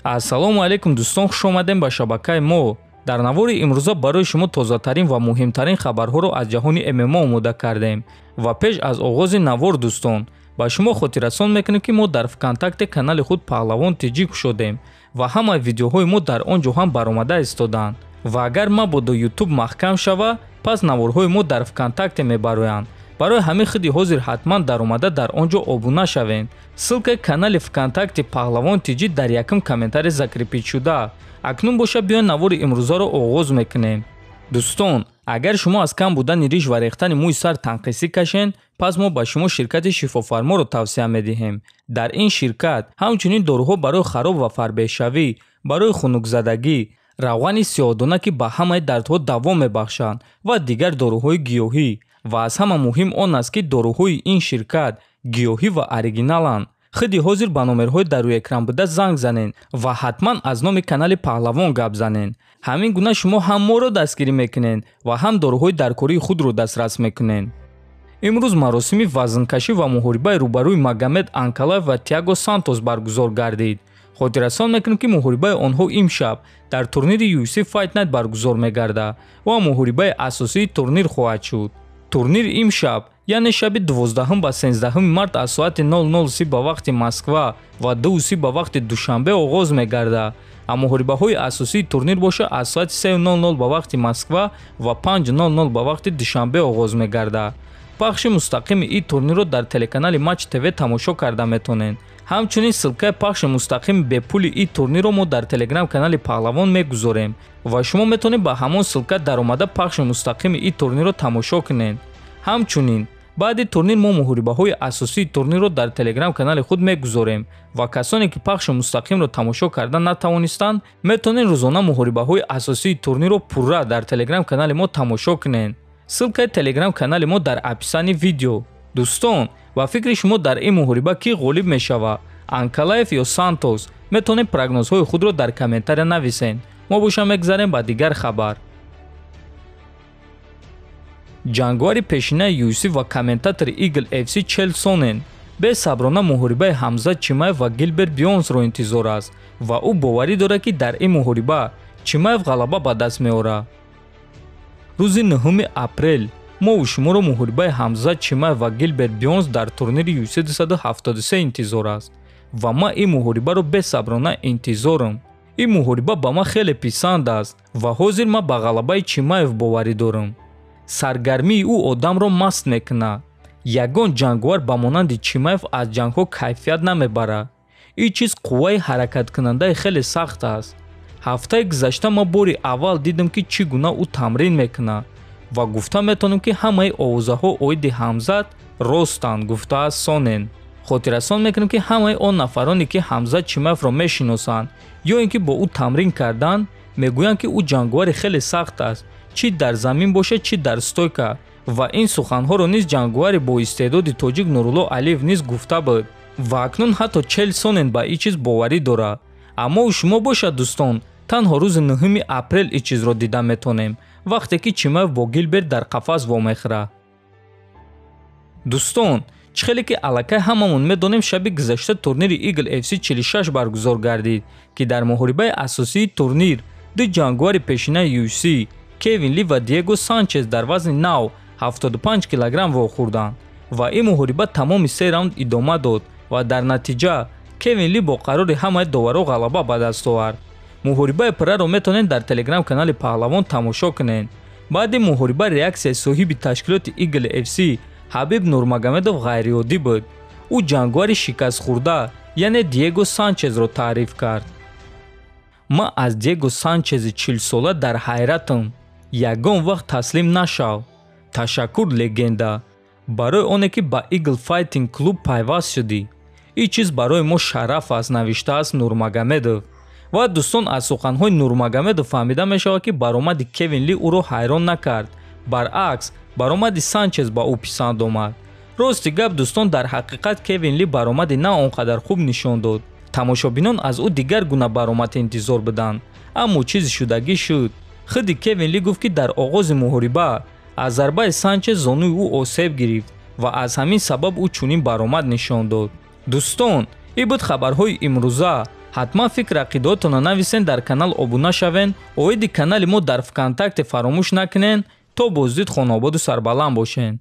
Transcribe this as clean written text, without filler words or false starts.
Ассалому алейкум дӯстон, хуш омадем ба шабакаи мо. Дар навори имрӯза барои шумо тозатарин ва муҳимтарин хабарҳоро аз ҷаҳони ММО омода кардем. Ва пеш аз оғози навор дӯстон, ба шумо хотиррасон мекунем ки мо дар ВКонтакте канали худ Паҳлавон Тиҷик кушодем ва ҳамаи видеоҳои мо дар он ҷо ҳам баромада истоданд. Ва агар мабодо YouTube маҳкам шава, пас наворҳои мо дар ВКонтакте мебароянд. барои ҳамин хиди ҳозир ҳатман даромада дар он ҷо обуна шавед. Ссилкаи канали ВКонтакте Паҳлавон Тиҷик дар якум комментарий закрепид шуда. Акнун боша биён навори имрӯзаро оғоз мекунем. дӯстон, агар шумо аз кам будани риш ва рехтани мӯи сар танқисӣ кашен, пас мо ба шумо ширкати шифофарморо тавсия медиҳем. Дар ин ширкат ҳамчунин дороҳо барои хароб ва фарбешавӣ, барои хунукзадагӣ, равғани сиёҳдона ки ба ҳамаи дардҳо даво мебахшанд ва дигар дороҳои гиёҳӣ. Ва аз ҳама муҳим он аст ки дороҳои ин ширкат гиёҳӣ ва оригиналанд. хиди ҳозир ба номерҳои дар рӯи экран буда занг занен ва ҳатман аз номи канали Паҳлавон гап занен. ҳамин гуна шумо ҳам моро дастгирӣ мекунен ва ҳам дороҳои даркории худро дастрас мекунен. имрӯз маросими вазнкашӣ ва муҳорибаи рӯбарӯи Магомед Анкалаев ва Тиаго Сантос баргузор гардид. хотиррасон мекунем ки муҳорибаи онҳо имшаб дар турнири UFC Fight Night баргузор мегардад ва муҳорибаи асосии турнир хоҳад шуд. турнир имшаб, яъне шаби 12 ба 13 март аз соати 00:30 ба вақти Москва ва 2:30 ба вақти Душанбе оғоз мегардад. а муҳорибаҳои асосии турнир боша аз соати 3:00 ба вақти Москва ва 5:00 ба вақти Душанбе оғоз мегардад. пахши мустақими ин турнирро дар телеканали Матч ТВ тамошо карда метонед. ҳамчунин ссилкаи пахши мустақими бепули ин турнирро мо дар телеграм канали Паҳлавон мегузорем ва шумо метавонед ба ҳамон ссилка даромада пахши мустақими ин турнирро тамошо кунед. ҳамчунин баъди турнир мо муҳорибаҳои асосии турнирро дар телеграм канали худ мегузорем ва касоне ки пахши мустақимро тамошо карда натавонистанд, метавонед рӯзона муҳорибаҳои асосии турнирро пурра дар телеграм канали мо тамошо кунед. ссилкаи телеграм канали мо дар описани видео. дӯстон, ба фикри шумо дар ин муҳориба кӣ ғолиб мешава? Анкалаев ё Сантос? метавонед прогнозҳои худро дар комментария нависед. мо боша мегзарем ба дигар хабар. ҷангвари пешинаи UFC ва комментатори Eagle FC Chael Sonnen бесаброна муҳорибаи Ҳамзат Чимаев ва Гилберт Бёрнсро интизор аст ва ӯ боварӣ дорад ки дар ин муҳориба Чимаев ғалаба ба даст меорад. рӯзи 9 апрел мо шуморо муҳорибаи Ҳамзат Чимаев ва Гилберт Бёрнс дар турнири UFC 273 интизор аст ва ман ин муҳорибаро бесаброна интизорам. ин муҳориба ба ман хеле писанд аст ва ҳозир ман ба ғалабаи Чимаев боварӣ дорам. саргармии ӯ одамро маст мекунад. ягон ҷангвар ба монанди Чимаев аз ҷангҳо кайфият намебарад. ин чиз қувваи ҳаракаткунандаи хеле сахт аст. ҳафтаи гузашта ма бори аввал дидам ки чӣ гуна ӯ тамрин мекунад ва гуфта метавонам ки ҳамаи овозаҳо оиди Ҳамзат ростанд, гуфтааст Сонен. хотиррасон мекунам ки ҳамаи он нафароне ки Ҳамзат Чимаевро мешиносанд ё ин ки бо ӯ тамрин карданд, мегӯянд ки ӯ ҷангвари хеле сахт аст, чӣ дар замин боша, чӣ дар стойка. ва ин суханҳоро низ ҷангвари боистеъдоди тоҷик Нурулло Алиев низ гуфта буд ва акнун ҳатто Chael Sonnen ба ин чиз боварӣ дорад. аммо шумо бошад дӯстон, танҳо рӯзи 9 апрел ин чизро дида метонем, вақте ки Чимаев бо Гилберт дар қафас вомехӯрад. дӯстон, чӣ хеле ки аллакай ҳамамон медонем, шаби гузашта турнири Eagle FC 46 баргузор гардид ки дар муҳорибаи асосии турнир ду ҷангвари пешинаи UFC Кевин Ли ва Диего Санчес дар вазни нав 75 килограмм вохӯрданд ва ин муҳориба тамоми 3 раунд идома дод ва дар натиҷа Кевин Ли бо қарори ҳамаи доваро ғалаба ба даст овард. муҳорибаи пурраро метавонед дар телеграм канали Паҳлавон тамошо кунед. баъди муҳориба реаксияи соҳиби ташкилоти Eagle FC Ҳабиб Нурмагомедов ғайриоддӣ буд. ӯ ҷангвари шикастхӯрда, яъне Диего Санчезро таъриф кард. ман аз Диего Санчези 40 сола дар ҳайратам. ягон вақт таслим нашав. ташаккур легенда. барои оне ки ба Eagle Fighting Club пайваст шудӣ. ин чиз барои мо шараф аст, навиштааст Нурмагомедов. ва дӯстон, аз суханҳои Нурмагомедов фаҳмида мешавад ки баромади Кевин Ли ӯро ҳайрон накард. баръакс, баромади Санчес ба ӯ писанд омад. рости гап дӯстон, дар ҳақиқат Кевин Ли баромади на он қадар хуб нишон дод. тамошобинон аз ӯ дигар гуна баромад интизор буданд, аммо чизи шудагӣ шуд. хиди Кевин Ли гуфт ки дар оғози муҳориба аз зарбаи Санчес зонуи ӯ осеб гирифт ва аз ҳамин сабаб ӯ чунин баромад нишон дод. дӯстон, ин буд хабарҳои имрӯза. ҳатман фикр ақидотона нависен, дар канал обуна шавен, оиди канали мо дар ВКонтакте фаромӯш накунен. То боздид Хонободу Сарбаланд бошен.